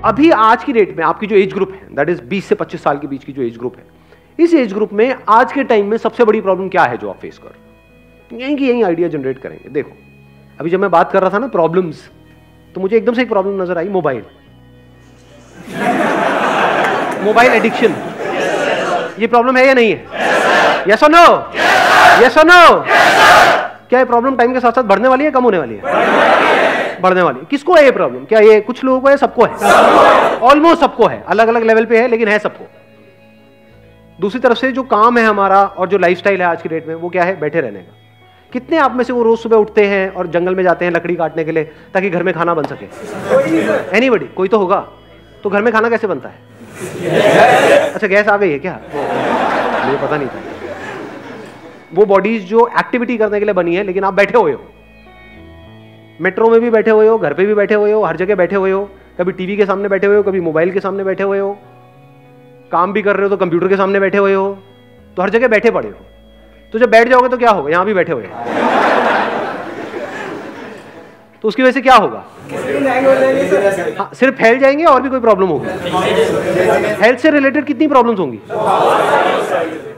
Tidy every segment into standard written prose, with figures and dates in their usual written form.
अभी आज की डेट में आपकी जो एज ग्रुप है, दैट इज 20 से 25 साल के बीच की जो एज ग्रुप है, इस एज ग्रुप में आज के टाइम में सबसे बड़ी प्रॉब्लम क्या है जो आप फेस कर रहे हो? यही आइडिया जनरेट करेंगे। देखो, अभी जब मैं बात कर रहा था ना प्रॉब्लम्स, तो मुझे एकदम से एक प्रॉब्लम नजर आई, मोबाइल एडिक्शन। ये प्रॉब्लम है या नहीं है? यस और नो? यस और नो? क्या ये प्रॉब्लम टाइम के साथ साथ बढ़ने वाली है, कम होने वाली है? बढ़ने वाली है। किसको है ये प्रॉब्लम? क्या ये कुछ लोगों को है, सबको है? ऑलमोस्ट सबको है, अलग अलग लेवल पे है, लेकिन है सबको। दूसरी तरफ से जो काम है हमारा और जो लाइफस्टाइल है आज की डेट में, वो क्या है? बैठे रहने का। कितने आप में से वो रोज सुबह उठते हैं और जंगल में जाते हैं लकड़ी काटने के लिए ताकि घर में खाना बन सके? एनीबडी? कोई तो होगा। तो घर में खाना कैसे बनता है? अच्छा, गैस आ गई है क्या? मुझे पता नहीं था। वो बॉडीज जो एक्टिविटी करने के लिए बनी है, लेकिन आप बैठे हुए हो, मेट्रो में भी बैठे हुए हो, घर पे भी बैठे हुए हो, हर जगह बैठे हुए हो। कभी टीवी के सामने बैठे हुए हो, कभी मोबाइल के सामने बैठे हुए हो, काम भी कर रहे हो तो कंप्यूटर के सामने बैठे हुए हो, तो हर जगह बैठे पड़े हो। तो जब बैठ जाओगे तो क्या होगा? यहां भी बैठे हुए हो, तो उसकी वजह से क्या होगा? हाँ, सिर्फ फैल जाएंगे और भी कोई प्रॉब्लम होगी? हेल्थ से रिलेटेड कितनी प्रॉब्लम्स होंगी?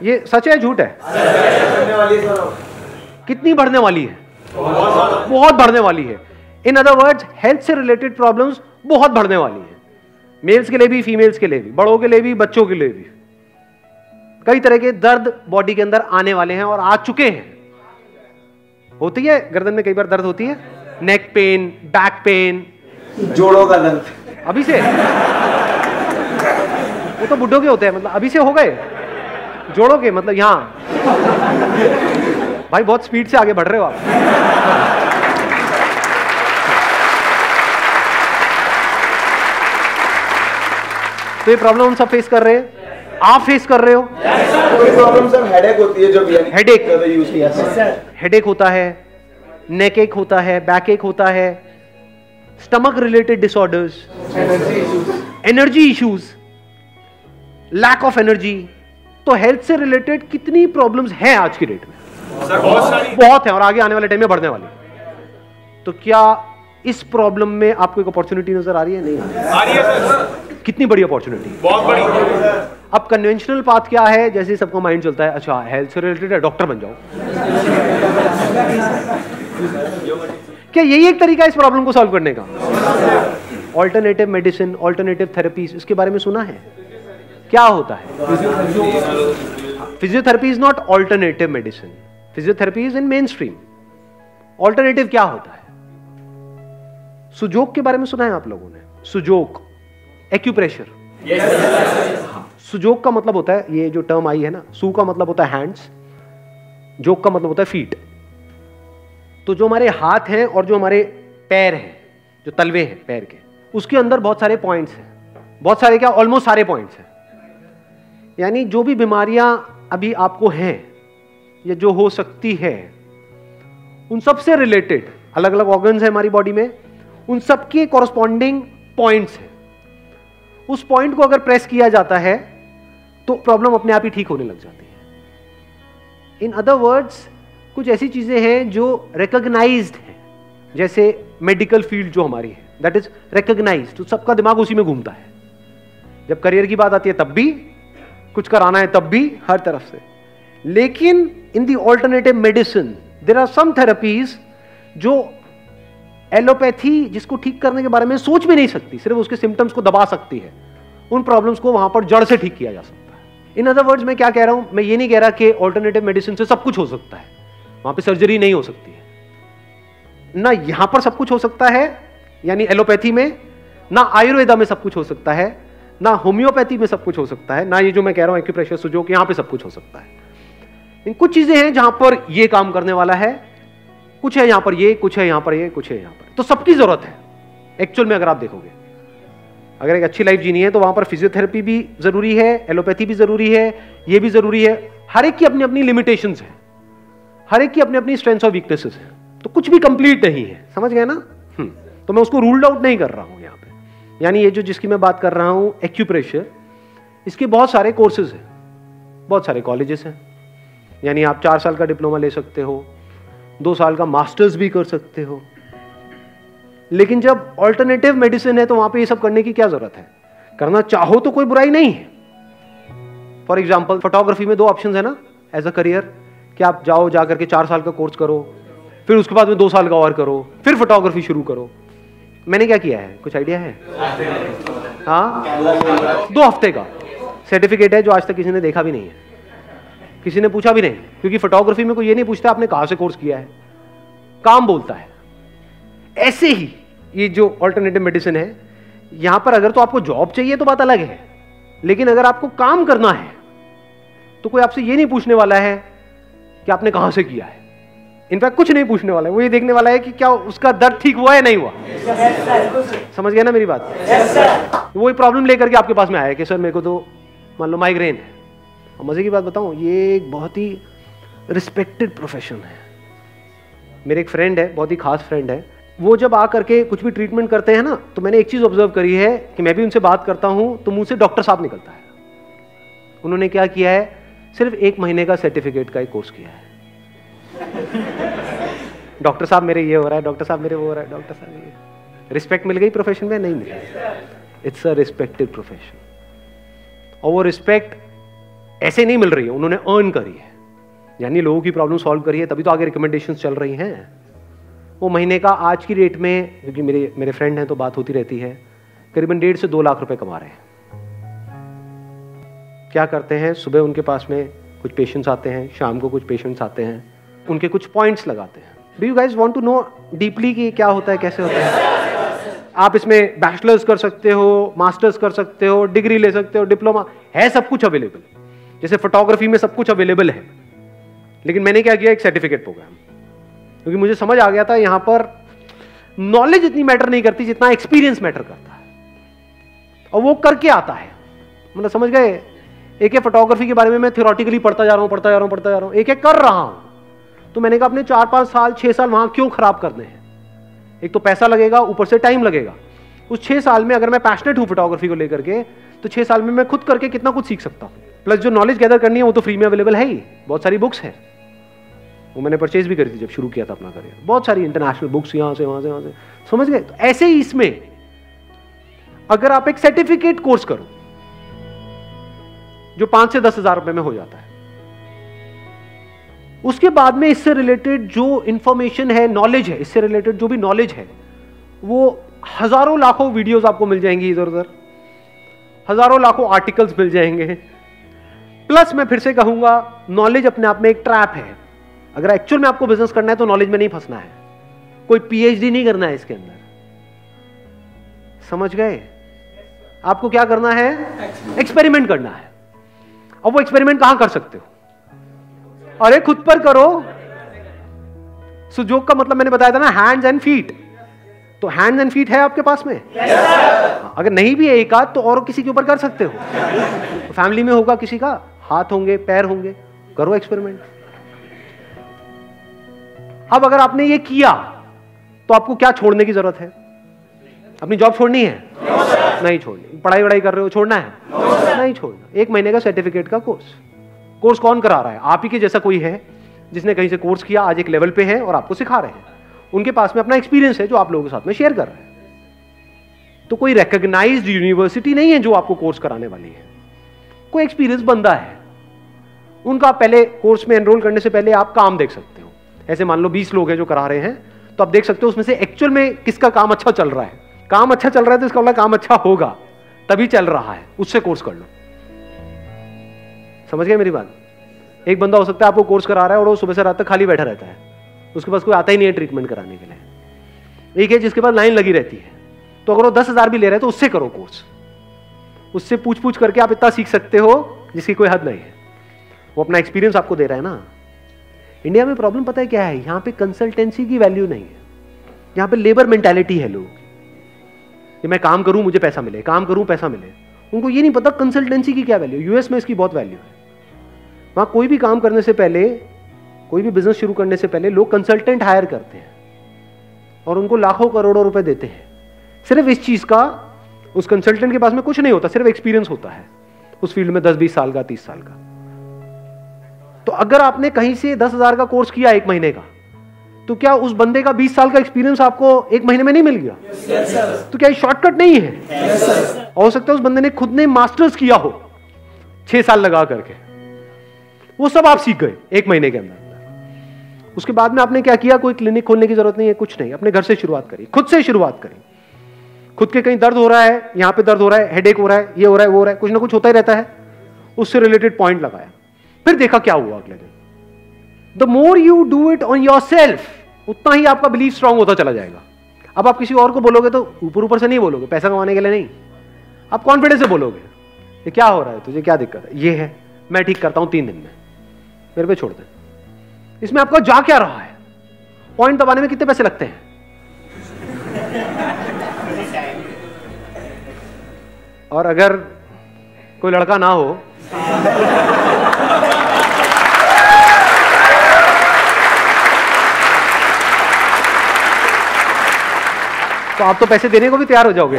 ये सच है झूठ है? कितनी बढ़ने वाली है? बहुत बढ़ने वाली है। इन अदर वर्ड्स, हेल्थ से रिलेटेड प्रॉब्लम्स बहुत बढ़ने वाली है। मेल्स के लिए भी, फीमेल्स के लिए भी, बड़ों के लिए भी, बच्चों के लिए भी। कई तरह के दर्द बॉडी के अंदर आने वाले हैं और आ चुके हैं। होती है गर्दन में कई बार दर्द होती है, नेक पेन, बैक पेन, जोड़ों का दर्द अभी से। वो तो बुड्ढों के होते हैं, मतलब अभी से हो गए जोड़ों के, मतलब यहां। भाई बहुत स्पीड से आगे बढ़ रहे हो आप। तो ये प्रॉब्लम हम सब फेस कर रहे हैं, आप फेस कर रहे हो। कोई प्रॉब्लम सर हेडेक होती है, जो हेडेक होता है, नेक एक होता है, बैक एक होता है, stomach related disorders, energy issues, lack of energy. तो हेल्थ से रिलेटेड कितनी प्रॉब्लम्स हैं आज की डेट में? सर बहुत है, और आगे आने वाले टाइम में बढ़ने वाली। तो क्या इस प्रॉब्लम में आपको एक अपॉर्चुनिटी नजर आ रही है? नहीं आ रही है सर, कितनी बड़ी अपॉर्चुनिटी, बहुत बड़ी। अब कन्वेंशनल पाथ क्या है? जैसे सबका माइंड चलता है, अच्छा हेल्थ से रिलेटेड है, डॉक्टर बन जाओ। क्या यही एक तरीका है इस प्रॉब्लम को सॉल्व करने का? ऑल्टरनेटिव मेडिसिन, ऑल्टरनेटिव थेरेपीज, इसके बारे में सुना है? क्या होता है? Physiotherapy is not alternative medicine, physiotherapy is in main stream. Alternative क्या होता है? सुजोग के बारे में सुना है आप लोगों ने? सुजोग, एक्यूप्रेशर। सुजोग का मतलब होता है, ये जो टर्म आई है ना, सू का मतलब होता है हैंड्स, जोग का मतलब होता है फीट। तो जो हमारे हाथ हैं और जो हमारे पैर हैं, जो तलवे हैं पैर के, उसके अंदर बहुत सारे पॉइंट्स हैं। बहुत सारे क्या, ऑलमोस्ट सारे पॉइंट्स हैं। यानी जो भी बीमारियां अभी आपको हैं या जो हो सकती है, उन सब से रिलेटेड अलग अलग ऑर्गन्स हैं हमारी बॉडी में, उन सब के कॉरस्पॉन्डिंग पॉइंट्स हैं। उस पॉइंट को अगर प्रेस किया जाता है तो प्रॉब्लम अपने आप ही ठीक होने लग जाती है। इन अदर वर्ड्स, कुछ ऐसी चीजें हैं जो रिकॉग्नाइज्ड हैं, जैसे मेडिकल फील्ड जो हमारी है, दैट इज रिकॉग्नाइज्ड, तो सबका दिमाग उसी में घूमता है। जब करियर की बात आती है तब भी, कुछ कराना है तब भी, हर तरफ से। लेकिन in the alternative medicine there are some therapies जो एलोपैथी जिसको ठीक करने के बारे में सोच भी नहीं सकती, सिर्फ उसके सिम्टम्स को दबा सकती है, उन प्रॉब्लम्स को वहां पर जड़ से ठीक किया जा सकता है। इन अदर वर्ड्स, मैं क्या कह रहा हूं, मैं ये नहीं कह रहा कि ऑल्टरनेटिव मेडिसिन से सब कुछ हो सकता है, वहां पे सर्जरी नहीं हो सकती है ना, यहां पर सब कुछ हो सकता है, यानी एलोपैथी में, ना आयुर्वेदा में सब कुछ हो सकता है, ना होम्योपैथी में सब कुछ हो सकता है, ना ये जो मैं कह रहा हूं एक्यूप्रेशर, सुजोग, यहां पे सब कुछ हो सकता है। इन कुछ चीजें हैं जहां पर ये काम करने वाला है, कुछ है यहां पर ये, कुछ है यहां पर ये, कुछ है यहां पर। तो सबकी जरूरत है एक्चुअल में। अगर आप देखोगे, अगर एक अच्छी लाइफ जीनी है तो वहां पर फिजियोथेरेपी भी जरूरी है, एलोपैथी भी जरूरी है, ये भी जरूरी है। हर एक की अपनी अपनी लिमिटेशंस है, हर एक की अपनी अपनी स्ट्रेंथ्स और वीकनेसेस है, तो कुछ भी कंप्लीट नहीं है, समझ गए ना? तो मैं उसको रूल्ड आउट नहीं कर रहा हूं यहां पे। यानी ये जो जिसकी मैं बात कर रहा हूं एक्यूप्रेशर, इसके बहुत सारे कोर्सेज हैं, बहुत सारे कॉलेजेस हैं। यानी आप 4 साल का डिप्लोमा ले सकते हो, 2 साल का मास्टर्स भी कर सकते हो, लेकिन जब ऑल्टरनेटिव मेडिसिन है तो वहां पे ये सब करने की क्या जरूरत है? करना चाहो तो कोई बुराई नहीं है। फॉर एग्जाम्पल फोटोग्राफी में 2 ऑप्शन है ना एज अ करियर, कि आप जाओ जा करके 4 साल का कोर्स करो, फिर उसके बाद में 2 साल का और करो, फिर फोटोग्राफी शुरू करो। मैंने क्या किया है, कुछ आइडिया है? हाँ, 2 हफ्ते का सर्टिफिकेट है जो आज तक किसी ने देखा भी नहीं है, किसी ने पूछा भी नहीं, क्योंकि फोटोग्राफी में कोई ये नहीं पूछता आपने कहां से कोर्स किया है, काम बोलता है। ऐसे ही ये जो ऑल्टरनेटिव मेडिसिन है, यहां पर अगर तो आपको जॉब चाहिए तो बात अलग है, लेकिन अगर आपको काम करना है तो कोई आपसे ये नहीं पूछने वाला है कि आपने कहां से किया है। इनफैक्ट कुछ नहीं पूछने वाला है, वो ये देखने वाला है कि क्या उसका दर्द ठीक हुआ या नहीं हुआ। समझ गया ना मेरी बात? वो प्रॉब्लम लेकर के आपके पास में आया कि सर मेरे को तो मान लो माइग्रेन है। और मजे की बात बताऊं, ये एक बहुत ही रिस्पेक्टेड प्रोफेशन है। मेरे एक फ्रेंड है, बहुत ही खास फ्रेंड है, वो जब आ करके कुछ भी ट्रीटमेंट करते हैं ना, तो मैंने एक चीज ऑब्जर्व करी है कि मैं भी उनसे बात करता हूं तो मुंह से डॉक्टर साहब निकलता है। उन्होंने क्या किया है, सिर्फ 1 महीने का सर्टिफिकेट का एक कोर्स किया है। डॉक्टर साहब मेरे ये हो रहा है, डॉक्टर साहब मेरे वो हो रहा है, डॉक्टर साहब ये। रिस्पेक्ट मिल गई प्रोफेशन में? नहीं मिली। It's a respected profession. और वो रिस्पेक्ट ऐसे नहीं मिल रही है, उन्होंने अर्न करी है, यानी लोगों की प्रॉब्लम सॉल्व करी है, तभी तो आगे रिकमेंडेशंस चल रही हैं। वो महीने का आज की रेट में, क्योंकि मेरे फ्रेंड हैं तो बात होती रहती है, करीबन 1.5 से 2 लाख रुपए कमा रहे हैं। क्या करते हैं, सुबह उनके पास में कुछ पेशेंट्स आते हैं, शाम को कुछ पेशेंट्स आते हैं, उनके कुछ पॉइंट्स लगाते हैं। Do you guys want to know deeply कि क्या होता है, कैसे होता है? आप इसमें बैचलर्स कर सकते हो, मास्टर्स कर सकते हो, डिग्री ले सकते हो, डिप्लोमा है, सब कुछ अवेलेबल। जैसे फोटोग्राफी में सब कुछ अवेलेबल है, लेकिन मैंने क्या किया, एक सर्टिफिकेट प्रोग्राम, क्योंकि मुझे समझ आ गया था यहां पर नॉलेज इतनी मैटर नहीं करती जितना एक्सपीरियंस मैटर करता है, और वो करके आता है। मतलब समझ गए? एक फोटोग्राफी के बारे में मैं थियोरेटिकली पढ़ता जा रहा हूं, एक कर रहा हूं, तो मैंने कहा अपने 4-5 साल 6 साल वहां क्यों खराब करने हैं? एक तो पैसा लगेगा, ऊपर से टाइम लगेगा। उस 6 साल में अगर मैं पैशनेट हूं फोटोग्राफी को लेकर के, तो 6 साल में मैं खुद करके कितना कुछ सीख सकता हूं। प्लस जो नॉलेज गैदर करनी है वो तो फ्री में अवेलेबल है ही, बहुत सारी बुक्स है, वो मैंने परचेज भी करी थी जब शुरू किया था अपना करियर। बहुत सारी इंटरनेशनल बुक्स यहां से वहां से, समझ गए? तो ऐसे ही इसमें अगर आप एक सर्टिफिकेट कोर्स करो जो 5 से 10 हजार रुपए में हो जाता है, उसके बाद में इससे रिलेटेड जो इंफॉर्मेशन है, नॉलेज है, इससे रिलेटेड जो भी नॉलेज है, वो हजारों लाखों वीडियोस आपको मिल जाएंगी इधर उधर, हजारों लाखों आर्टिकल्स मिल जाएंगे। प्लस मैं फिर से कहूंगा, नॉलेज अपने आप में एक ट्रैप है। अगर एक्चुअल में आपको बिजनेस करना है तो नॉलेज में नहीं फंसना है, कोई पीएचडी नहीं करना है इसके अंदर। समझ गए? आपको क्या करना है? एक्सपेरिमेंट करना है। अब वो एक्सपेरिमेंट कहां कर सकते हो? अरे खुद पर करो। सुजोग का मतलब मैंने बताया था ना, हैंड्स एंड फीट। तो हैंड्स एंड फीट है आपके पास में? अगर नहीं भी है एक आध, तो और किसी के ऊपर कर सकते हो। तो फैमिली में होगा किसी का, हाथ होंगे, पैर होंगे, करो एक्सपेरिमेंट। अब अगर आपने ये किया तो आपको क्या छोड़ने की जरूरत है? अपनी जॉब छोड़नी है? नहीं छोड़नी। पढ़ाई वढ़ाई कर रहे हो, छोड़ना है? नहीं छोड़ना। 1 महीने का सर्टिफिकेट का कोर्स कौन करा रहा है? आप ही के जैसा कोई है जिसने कहीं से कोर्स किया, आज एक लेवल पे है और आपको सिखा रहे हैं। उनके पास में अपना एक्सपीरियंस है जो आप लोगों के साथ में शेयर कर रहे हैं। तो कोई रिकॉग्नाइज्ड यूनिवर्सिटी नहीं है जो आपको कोर्स कराने वाली है, कोई एक्सपीरियंस बंदा है। उनका पहले कोर्स में एनरोल करने से पहले आप काम देख सकते हो। ऐसे मान लो 20 लोग हैं जो करा रहे हैं, तो आप देख सकते हो उसमें से एक्चुअल में किसका काम अच्छा चल रहा है। काम अच्छा चल रहा है तो इसका मतलब काम अच्छा होगा, तभी चल रहा है, उससे कोर्स कर लो। समझ गए मेरी बात? एक बंदा हो सकता है आपको कोर्स करा रहा है और वो सुबह से रात तक खाली बैठा रहता है, उसके पास कोई आता ही नहीं है ट्रीटमेंट कराने के लिए। एक है जिसके पास लाइन लगी रहती है, तो अगर वो 10,000 भी ले रहे हैं तो उससे करो कोर्स। उससे पूछ पूछ करके आप इतना सीख सकते हो जिसकी कोई हद नहीं है। वो अपना एक्सपीरियंस आपको दे रहा है ना। इंडिया में प्रॉब्लम पता है क्या है? यहां पे कंसल्टेंसी की वैल्यू नहीं है, यहां पे लेबर मेंटालिटी है लोगों की कि मैं काम करूं मुझे पैसा मिले, काम करूं पैसा मिले। उनको ये नहीं पता कंसल्टेंसी की क्या वैल्यू। यूएस में इसकी बहुत वैल्यू है। वहां कोई भी काम करने से पहले, कोई भी बिजनेस शुरू करने से पहले लोग कंसल्टेंट हायर करते हैं और उनको लाखों करोड़ों रुपए देते हैं सिर्फ इस चीज का। उस कंसल्टेंट के पास में कुछ नहीं होता, सिर्फ एक्सपीरियंस होता है उस फील्ड में 10-20 साल का, 30 साल का। तो अगर आपने कहीं से 10,000 का कोर्स किया 1 महीने का, तो क्या उस बंदे का 20 साल का एक्सपीरियंस आपको एक महीने में नहीं मिल गया? तो क्या ये शॉर्टकट नहीं है? हो सकता है उस बंदे ने खुद ने मास्टर्स किया हो 6 साल लगा करके, वो सब आप सीख गए एक महीने के अंदर। उसके बाद में आपने क्या किया? कोई क्लिनिक खोलने की जरूरत नहीं है, कुछ नहीं, अपने घर से शुरुआत करी, खुद से शुरुआत करी। खुद के कहीं दर्द हो रहा है, यहां पे दर्द हो रहा है, हेडेक हो रहा है, ये हो रहा है, वो हो रहा है, कुछ ना कुछ होता ही रहता है, उससे रिलेटेड पॉइंट लगाया, फिर देखा क्या हुआ अगले दिन। The more you do it on your self, उतना ही आपका बिलीफ स्ट्रांग होता चला जाएगा। अब आप किसी और को बोलोगे तो ऊपर ऊपर से नहीं बोलोगे, पैसा कमाने के लिए नहीं, आप कॉन्फिडेंस से बोलोगे, ये क्या हो रहा है, तुझे क्या दिक्कत है, ये है, मैं ठीक करता हूं 3 दिन में, मेरे पे छोड़ दे। इसमें आपका जा क्या रहा है? पॉइंट दबाने में कितने पैसे लगते हैं? और अगर कोई लड़का ना हो तो आप तो पैसे देने को भी तैयार हो जाओगे।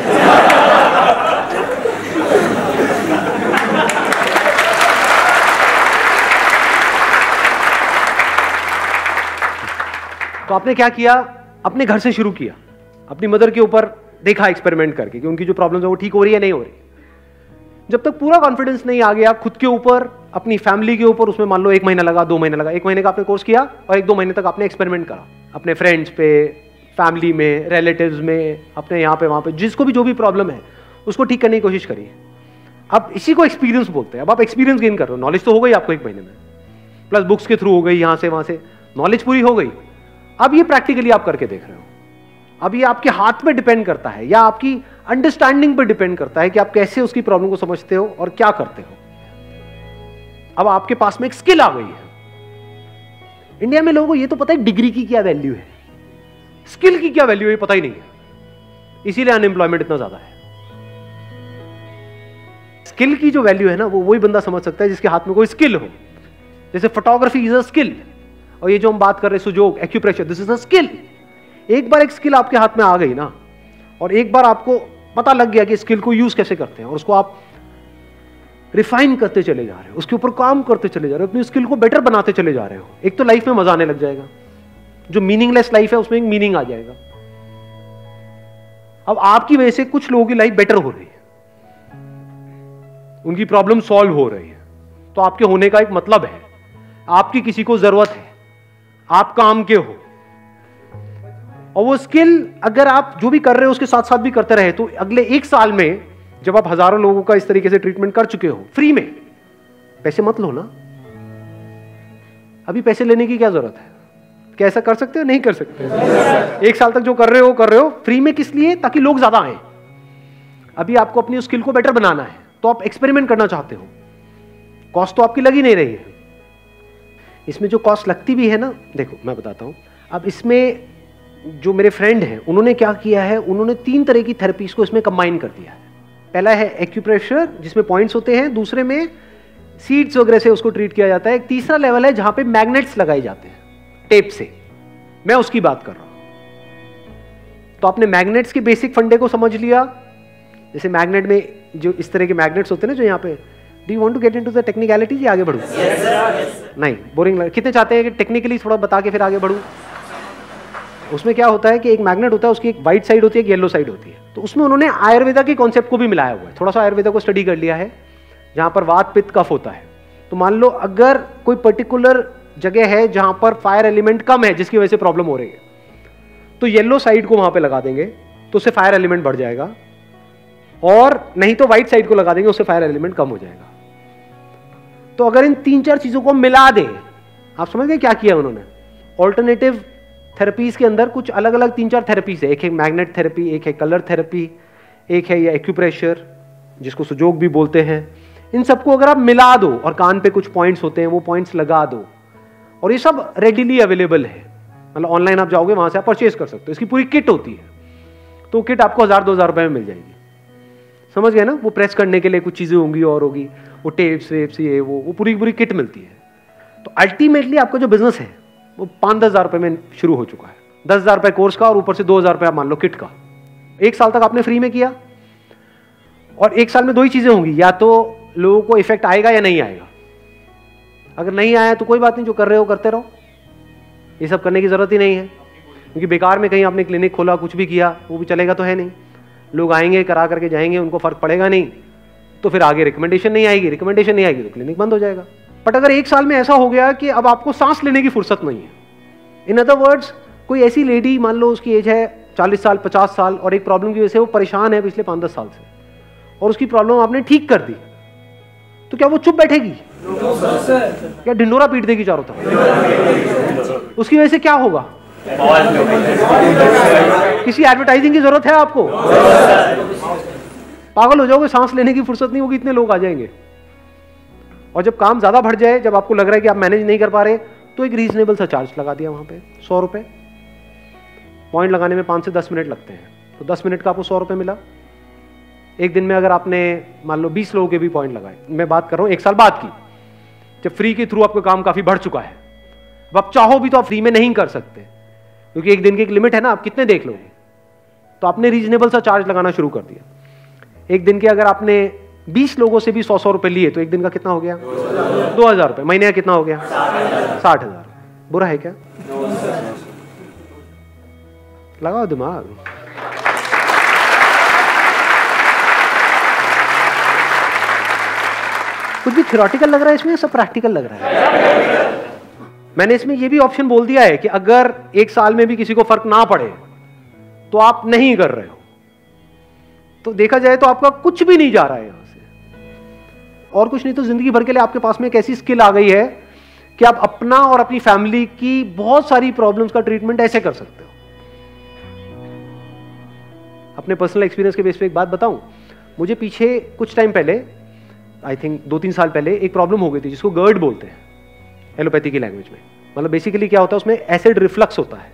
तो आपने क्या किया? अपने घर से शुरू किया, अपनी मदर के ऊपर देखा एक्सपेरिमेंट करके कि उनकी जो प्रॉब्लम्स है वो ठीक हो रही है नहीं हो रही। जब तक पूरा कॉन्फिडेंस नहीं आ गया खुद के ऊपर, अपनी फैमिली के ऊपर, उसमें मान लो 1 महीना लगा, 2 महीना लगा, 1 महीने का आपने कोर्स किया और 1-2 महीने तक आपने एक्सपेरिमेंट करा अपने फ्रेंड्स पे, फैमिली में, रिलेटिव्स में, अपने यहाँ पे वहाँ पे, जिसको भी जो भी प्रॉब्लम है उसको ठीक करने की कोशिश करिए। अब इसी को एक्सपीरियंस बोलते हैं। अब आप एक्सपीरियंस गेन कर रहे हो, नॉलेज तो हो गई आपको 1 महीने में, प्लस बुक्स के थ्रू हो गई, यहाँ से वहाँ से नॉलेज पूरी हो गई। अब ये प्रैक्टिकली आप करके देख रहे हो। अब ये आपके हाथ में डिपेंड करता है या आपकी अंडरस्टैंडिंग पर डिपेंड करता है कि आप कैसे उसकी प्रॉब्लम को समझते हो और क्या करते हो। अब आपके पास में एक स्किल आ गई है। इंडिया में लोगों को ये तो पता है डिग्री की क्या वैल्यू है, स्किल की क्या वैल्यू है पता ही नहीं है, इसीलिए अनएम्प्लॉयमेंट इतना ज्यादा है। स्किल की जो वैल्यू है ना, वो वही बंदा समझ सकता है जिसके हाथ में कोई स्किल हो। जैसे फोटोग्राफी इज अ स्किल, और ये जो हम बात कर रहे हैं Sujok, acupressure, this is a skill. एक बार एक स्किल आपके हाथ में आ गई ना, और एक बार आपको पता लग गया कि स्किल को यूज कैसे करते हैं और उसको आप रिफाइन करते चले जा रहे हो, उसके ऊपर काम करते चले जा रहे हो, अपनी स्किल को बेटर बनाते चले जा रहे हो, एक तो लाइफ में मजा आने लग जाएगा। जो मीनिंगलेस लाइफ है उसमें एक मीनिंग आ जाएगा। अब आपकी वजह से कुछ लोगों की लाइफ बेटर हो रही है, उनकी प्रॉब्लम सॉल्व हो रही है, तो आपके होने का एक मतलब है, आपकी किसी को जरूरत है, आप काम के हो। और वो स्किल अगर आप जो भी कर रहे हो उसके साथ साथ भी करते रहे तो अगले 1 साल में जब आप हजारों लोगों का इस तरीके से ट्रीटमेंट कर चुके हो फ्री में, पैसे मत लो ना, अभी पैसे लेने की क्या जरूरत है? क्या ऐसा कर सकते हो? नहीं कर सकते। 1 साल तक जो कर रहे हो फ्री में, किस लिए? ताकि लोग ज्यादा आए। अभी आपको अपनी स्किल को बेटर बनाना है तो आप एक्सपेरिमेंट करना चाहते हो, कॉस्ट तो आपकी लगी नहीं रही है। इसमें जो कॉस्ट लगती भी है ना, देखो मैं बताता हूं। अब इसमें जो मेरे फ्रेंड हैं उन्होंने क्या किया है, उन्होंने 3 तरह की थेरेपीज को इसमें कंबाइन कर दिया है। पहला है एक्यूप्रेशर जिसमें पॉइंट्स होते हैं, दूसरे में सीड्स वगैरह से उसको ट्रीट किया जाता है, एक तीसरा लेवल है जहां पे मैग्नेट्स लगाए जाते हैं टेप से, मैं उसकी बात कर रहा हूं। तो आपने मैग्नेट्स के बेसिक फंडे को समझ लिया। जैसे मैग्नेट में जो इस तरह के मैग्नेट्स होते हैं ना, जो यहाँ पे, do you want to get into the technicalities या आगे बढ़ूं? नहीं, बोरिंग लग, कितने चाहते हैं कि टेक्निकली थोड़ा बता के फिर आगे बढ़ूं? उसमें क्या होता है कि एक मैग्नेट होता है, उसकी एक व्हाइट साइड होती है, एक येलो साइड होती है। तो उसमें उन्होंने आयुर्वेदा के कॉन्सेप्ट को भी मिलाया हुआ है, थोड़ा सा आयुर्वेदा को स्टडी कर लिया है, जहां पर वात पित्त कफ होता है। तो मान लो अगर कोई पर्टिकुलर जगह है जहां पर फायर एलिमेंट कम है जिसकी वजह से प्रॉब्लम हो रही है, तो येलो साइड को वहां पे लगा देंगे तो उससे फायर एलिमेंट बढ़ जाएगा, और नहीं तो व्हाइट साइड को लगा देंगे, उससे फायर एलिमेंट कम हो जाएगा। तो अगर इन 3-4 चीजों को मिला दें, आप समझ गए क्या किया उन्होंने? ऑल्टरनेटिव थेरेपीज के अंदर कुछ अलग अलग 3-4 थेरेपीज है, एक है मैग्नेट थेरेपी, एक है कलर थेरेपी, एक है ये एक्यूप्रेशर जिसको सुजोग भी बोलते हैं। इन सबको अगर आप मिला दो और कान पे कुछ पॉइंट्स होते हैं वो पॉइंट्स लगा दो, और ये सब रेडिली अवेलेबल है, मतलब ऑनलाइन आप जाओगे वहां से आप परचेज कर सकते हो। इसकी पूरी किट होती है, तो किट आपको 1000-2000 रुपए में मिल जाएगी। समझ गए ना? वो प्रेस करने के लिए कुछ चीजें होंगी और होगी, वो टेप्स वेप्स ये वो पूरी किट मिलती है। तो अल्टीमेटली आपका जो बिजनेस है वो 5-10 हज़ार रुपए में शुरू हो चुका है। 10,000 रुपए कोर्स का और ऊपर से 2,000 रुपए आप मान लो किट का। 1 साल तक आपने फ्री में किया, और 1 साल में 2 ही चीजें होंगी, या तो लोगों को इफेक्ट आएगा या नहीं आएगा। अगर नहीं आया तो कोई बात नहीं, जो कर रहे हो करते रहो, ये सब करने की ज़रूरत ही नहीं है, क्योंकि बेकार में कहीं आपने क्लिनिक खोला, कुछ भी किया, वो भी चलेगा तो है नहीं। लोग आएंगे, करा करके जाएंगे, उनको फ़र्क पड़ेगा नहीं, तो फिर आगे रिकमेंडेशन नहीं आएगी, रिकमेंडेशन नहीं आएगी तो क्लिनिक बंद हो जाएगा। बट अगर 1 साल में ऐसा हो गया कि अब आपको सांस लेने की फुर्सत नहीं है, इन अदर वर्ड्स कोई ऐसी लेडी, मान लो उसकी एज है 40 साल 50 साल और एक प्रॉब्लम की वजह से वो परेशान है पिछले 5-10 साल से, और उसकी प्रॉब्लम आपने ठीक कर दी, तो क्या वो चुप बैठेगी? क्या ढिंडोरा पीट देगी चारों तरफ? उसकी वजह से क्या होगा? किसी एडवर्टाइजिंग की जरूरत है आपको? पागल हो जाओगे, सांस लेने की फुर्सत नहीं होगी, इतने लोग आ जाएंगे। और जब काम ज्यादा बढ़ जाए, जब आपको लग रहा है कि आप मैनेज नहीं कर पा रहे, तो एक रीजनेबल सा चार्ज लगा दिया वहां पे, 100 रुपए। पॉइंट लगाने में 5 से 10 मिनट लगते हैं, तो 10 मिनट का आपको 100 रुपए मिला। एक दिन में अगर आपने मान लो 20 लोगों के भी पॉइंट लगाए, मैं बात कर रहा हूं 1 साल बाद की, जब फ्री के थ्रू आपका काम काफी बढ़ चुका है, अब आप चाहो भी तो आप फ्री में नहीं कर सकते, क्योंकि एक दिन की एक लिमिट है ना, आप कितने देख लोगे। तो आपने रीजनेबल सा चार्ज लगाना शुरू कर दिया। एक दिन के अगर आपने 20 लोगों से भी 100-100 रुपए लिए, तो एक दिन का कितना हो गया? 2000 रुपए। महीने का कितना हो गया? 60,000। बुरा है क्या? लगाओ दिमाग। कुछ भी थ्योरेटिकल लग रहा है इसमें, सब प्रैक्टिकल लग रहा है। मैंने इसमें यह भी ऑप्शन बोल दिया है कि अगर 1 साल में भी किसी को फर्क ना पड़े तो आप नहीं कर रहे हो, तो देखा जाए तो आपका कुछ भी नहीं जा रहा है यहां से, और कुछ नहीं तो जिंदगी भर के लिए आपके पास में एक ऐसी स्किल आ गई है कि आप अपना और अपनी फैमिली की बहुत सारी प्रॉब्लम्स का ट्रीटमेंट ऐसे कर सकते हो। अपने पर्सनल एक्सपीरियंस के बेस पे एक बात बताऊं, मुझे पीछे कुछ टाइम पहले, आई थिंक 2-3 साल पहले, एक प्रॉब्लम हो गई थी जिसको गर्ड बोलते हैं एलोपैथी की लैंग्वेज में। मतलब बेसिकली क्या होता है, उसमें एसिड रिफ्लक्स होता है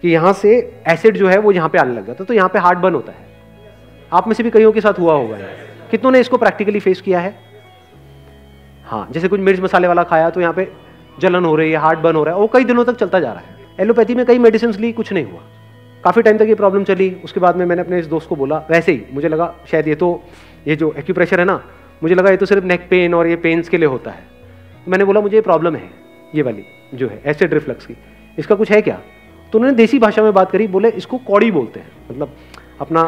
कि यहां से एसिड जो है वो यहां पे आने लग जाता है, तो यहां पे हार्ट बर्न होता है। आप में से भी कईयों के साथ हुआ होगा, कितनों ने इसको प्रैक्टिकली फेस किया है? हाँ, जैसे कुछ मिर्च मसाले वाला खाया तो यहाँ पे जलन हो रही है, हार्ट बर्न हो रहा है, वो कई दिनों तक चलता जा रहा है। एलोपैथी में कई मेडिसिन ली, कुछ नहीं हुआ, काफी टाइम तक ये प्रॉब्लम चली। उसके बाद में मैंने अपने इस दोस्त को बोला, वैसे ही मुझे लगा शायद ये जो एक्यूप्रेशर है ना, मुझे लगा ये तो सिर्फ नेक पेन और ये पेन्स के लिए होता है। मैंने बोला मुझे ये प्रॉब्लम है, ये वाली जो है एसिड रिफ्लक्स की, इसका कुछ है क्या? तो उन्होंने देसी भाषा में बात करी, बोले इसको कौड़ी बोलते हैं। मतलब अपना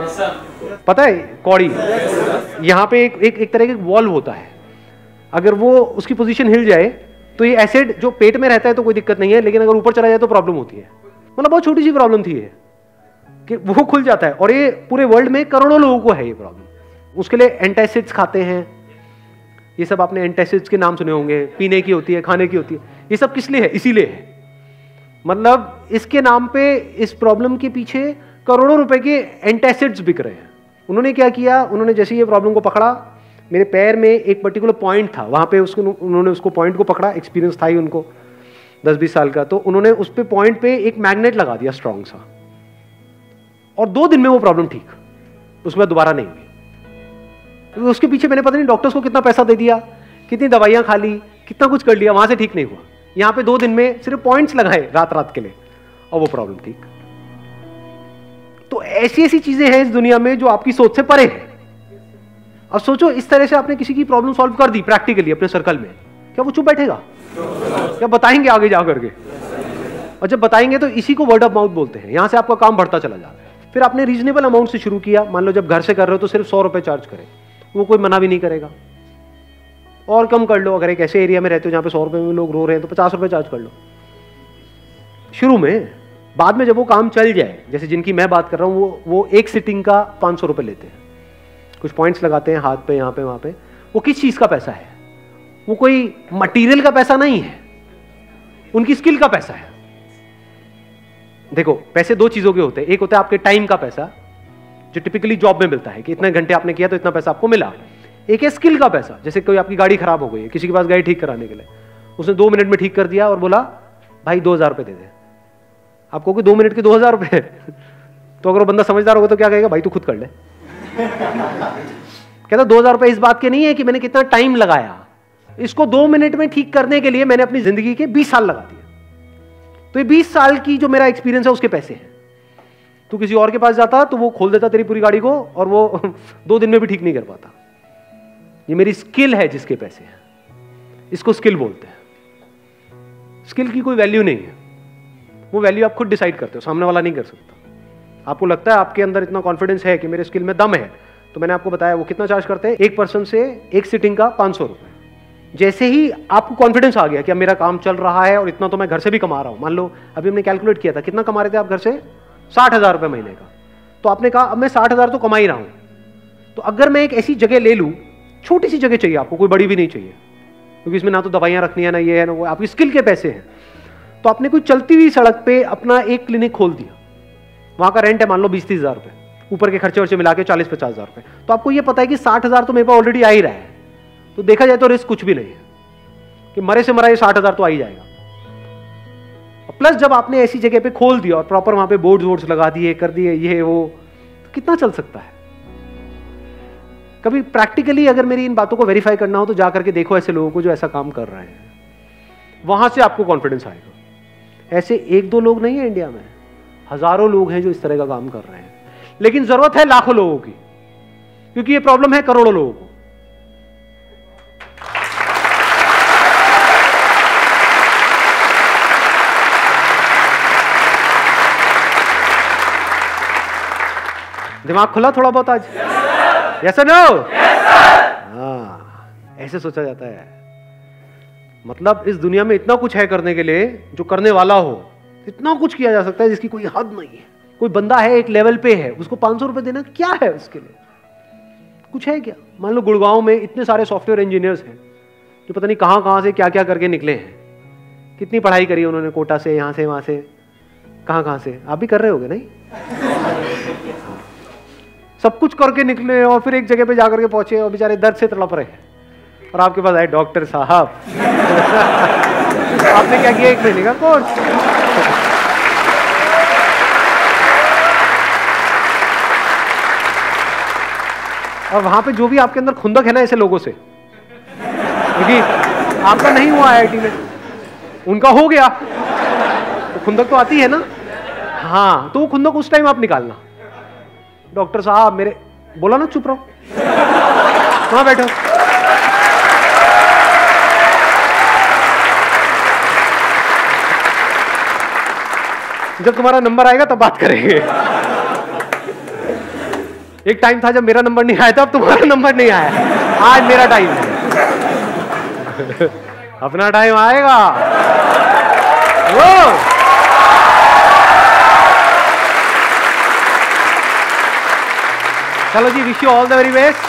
पता है कौड़ी, यहाँ पे एक तरह का वॉल्व होता है, अगर वो उसकी पोजीशन हिल जाए तो ये एसिड जो पेट में रहता है तो कोई दिक्कत नहीं है, लेकिन अगर ऊपर चला जाए तो प्रॉब्लम होती है। मतलब बहुत छोटी सी प्रॉब्लम थी ये कि वो खुल जाता है, और ये पूरे वर्ल्ड में करोड़ों लोगों को है ये प्रॉब्लम। उसके लिए एंटासिड्स खाते हैं, ये सब आपने एंटासिड्स के नाम सुने होंगे, पीने की होती है, खाने की होती है। ये सब किस लिए है? इसीलिए है। मतलब इसके नाम पे इस प्रॉब्लम के पीछे करोड़ों रुपए के एंटासिड्स बिक रहे हैं। उन्होंने क्या किया, उन्होंने जैसे ये प्रॉब्लम को पकड़ा, मेरे पैर में एक पर्टिकुलर पॉइंट था, वहां पे उन्होंने उसको पॉइंट को पकड़ा, एक्सपीरियंस था ही उनको 10-20 साल का, तो उन्होंने उस पे पॉइंट पे एक मैग्नेट लगा दिया स्ट्रॉन्ग सा, और 2 दिन में वो प्रॉब्लम ठीक, उसके बाद दोबारा नहीं हुई। तो उसके पीछे मैंने पता नहीं डॉक्टर्स को कितना पैसा दे दिया, कितनी दवाइयां खा ली, कितना कुछ कर लिया, वहां से ठीक नहीं हुआ। यहाँ पे 2 दिन में सिर्फ पॉइंट्स लगाए रात के लिए, और वो प्रॉब्लम ठीक। तो ऐसी ऐसी चीजें हैं इस दुनिया में जो आपकी सोच से परे है। अब सोचो, इस तरह से आपने किसी की प्रॉब्लम सॉल्व कर दी प्रैक्टिकली अपने सर्कल में, क्या वो चुप बैठेगा? क्या बताएंगे आगे जा करके? और जब बताएंगे तो इसी को वर्ड ऑफ माउथ बोलते हैं। यहां से आपका काम बढ़ता चला जा रहा है। फिर आपने रीजनेबल अमाउंट से शुरू किया, मान लो जब घर से कर रहे हो तो सिर्फ 100 रुपए चार्ज करें, वो कोई मना भी नहीं करेगा। और कम कर लो, अगर एक ऐसे एरिया में रहते हो जहां पे 100 रुपए में लोग रो रहे हैं तो 50 रुपए चार्ज कर लो शुरू में। बाद में जब वो काम चल जाए, जैसे जिनकी मैं बात कर रहा हूं, वो एक सिटिंग का 500 रुपए लेते हैं, कुछ पॉइंट्स लगाते हैं हाथ पे, यहाँ पे वहां पे। वो किस चीज का पैसा है? वो कोई मटेरियल का पैसा नहीं है, उनकी स्किल का पैसा है। देखो, पैसे 2 चीजों के होते हैं, एक होता है आपके टाइम का पैसा जो टिपिकली जॉब में मिलता है कि इतने घंटे आपने किया तो इतना पैसा आपको मिला। एक है स्किल का पैसा, जैसे कोई आपकी गाड़ी खराब हो गई है, किसी के पास गाड़ी ठीक कराने के लिए, उसने 2 मिनट में ठीक कर दिया और बोला भाई 2000 रुपए दे दे। आपको कोई 2 मिनट के 2000 रुपए तो अगर वो बंदा समझदार होगा तो क्या कहेगा, भाई तू खुद कर ले। कहता 2000 रुपए इस बात के नहीं है कि मैंने कितना टाइम लगाया, इसको 2 मिनट में ठीक करने के लिए मैंने अपनी जिंदगी के 20 साल लगा दिए। तो ये 20 साल की जो मेरा एक्सपीरियंस है उसके पैसे हैं। तू किसी और के पास जाता तो वो खोल देता तेरी पूरी गाड़ी को, और वो 2 दिन में भी ठीक नहीं कर पाता। ये मेरी स्किल है जिसके पैसे हैं, इसको स्किल बोलते हैं। स्किल की कोई वैल्यू नहीं है। वो वैल्यू आप खुद डिसाइड करते हो, सामने वाला नहीं कर सकता। आपको लगता है आपके अंदर इतना कॉन्फिडेंस है कि मेरे स्किल में दम है, तो मैंने आपको बताया वो कितना चार्ज करते हैं, एक पर्सन से एक सिटिंग का 500 रुपए। जैसे ही आपको कॉन्फिडेंस आ गया कि अब मेरा काम चल रहा है और इतना तो मैं घर से भी कमा रहा हूं, मान लो अभी हमने कैलकुलेट किया था कितना कमा रहे थे आप घर से, 60,000 रुपए महीने का, तो आपने कहा अब मैं 60,000 तो कमा ही रहा हूं, तो अगर मैं एक ऐसी जगह ले लूं, छोटी सी जगह चाहिए आपको, कोई बड़ी भी नहीं चाहिए, क्योंकि इसमें ना तो दवाइयां रखनी है ना ये है ना वो, आपकी स्किल के पैसे हैं। तो आपने कोई चलती हुई सड़क पे अपना एक क्लिनिक खोल दिया, वहां का रेंट है मान लो 20-30 हजार रुपए, ऊपर के खर्चे वर्चे मिला के 40-50 हजार रुपए, तो आपको ये पता है कि 60,000 तो मेरे पास ऑलरेडी आ ही रहा है, तो देखा जाए तो रिस्क कुछ भी नहीं है कि मरे से मरा ये 60,000 तो आ ही जाएगा। प्लस जब आपने ऐसी जगह पे खोल दिया और प्रॉपर वहां पे बोर्ड्स लगा दिए, कर दिए ये वो, तो कितना चल सकता है। कभी प्रैक्टिकली अगर मेरी इन बातों को वेरीफाई करना हो तो जाकर के देखो ऐसे लोगों को जो ऐसा काम कर रहे हैं, वहां से आपको कॉन्फिडेंस आएगा। ऐसे एक दो लोग नहीं है इंडिया में, हजारों लोग हैं जो इस तरह का काम कर रहे हैं, लेकिन जरूरत है लाखों लोगों की, क्योंकि ये प्रॉब्लम है करोड़ों लोगों को। दिमाग खुला थोड़ा बहुत आज? Yes no? हाँ, ऐसे सोचा जाता है। मतलब इस दुनिया में इतना कुछ है करने के लिए, जो करने वाला हो इतना कुछ किया जा सकता है जिसकी कोई हद नहीं है। कोई बंदा है एक लेवल पे है, उसको 500 रुपए देना क्या है उसके लिए? कुछ है क्या? मान लो गुड़गांव में इतने सारे सॉफ्टवेयर इंजीनियर्स हैं जो पता नहीं कहां कहां से क्या क्या करके निकले हैं, कितनी पढ़ाई करी उन्होंने, कोटा से, यहां से, वहां से, कहां से। आप भी कर रहे होगे नहीं? सब कुछ करके निकले और फिर एक जगह पे जाकर के पहुंचे और बेचारे दर्द से तड़प रहे हैं, और आपके पास आए डॉक्टर साहब आपने क्या किया? एक महीने का कोर्स। और वहां पे जो भी आपके अंदर खुंदक है ना ऐसे लोगों से, क्योंकि आपका नहीं हुआ आईआईटी में, उनका हो गया, तो खुंदक तो आती है ना। हाँ, तो वो खुंदक उस टाइम आप निकालना। डॉक्टर साहब मेरे, बोला ना चुप रहो, वहां बैठो। जब तुम्हारा नंबर आएगा तब बात करेंगे। एक टाइम था जब मेरा नंबर नहीं आया था, अब तुम्हारा नंबर नहीं आया, आज मेरा टाइम है। अपना टाइम आएगा। वो चलो जी, wish you all the very best.